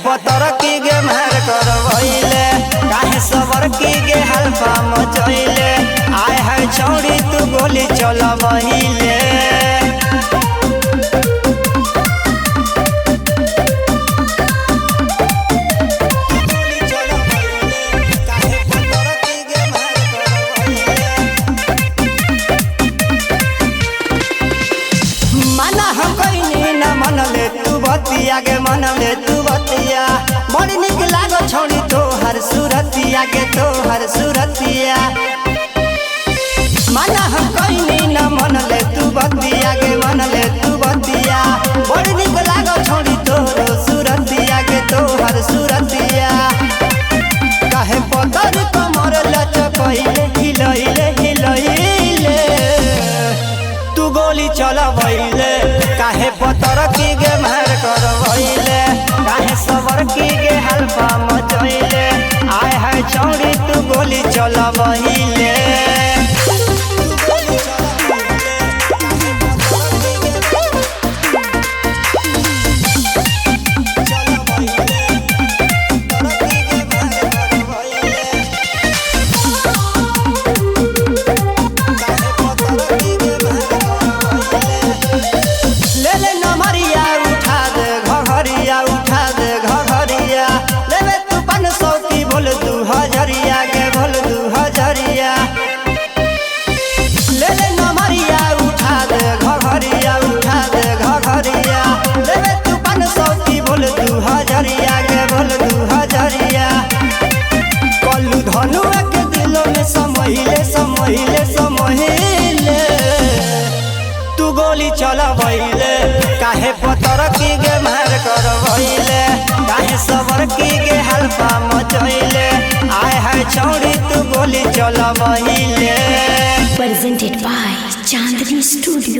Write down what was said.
पतर की गे मार करवैले, काहे सबर की गे हल्फा मचैले। आय है छौड़ी तू गोली चलबैले। आगे मनले तू बतिया, बड़ी निक लागो छौड़ी तोहर सूरतिया के तोहर सूरतिया। माना हम कहीं न मनले तू बतिया के मनले तू बतिया, बड़ी निक लागो छौड़ी तोहर सूरतिया के तोहर सूरतिया। काहे पतर कमर लचकैले हिलैले हिलैले, तू गोली चलबैले। काहे पतर की गे मार करवैले, काहे सबर की गे हल्फा मचैले। आय है छौड़ी तू गोली चलबैले। कल्लू धनुआ के दिलों में समहिले समहिले समहिले, तू गोली चलबैले। काहे पतर की गे मार करवैले, काहे सबर की गे हल्फा मचैले। आय है छौड़ी तू गोली चलबैले। Presented by Chandni Studio.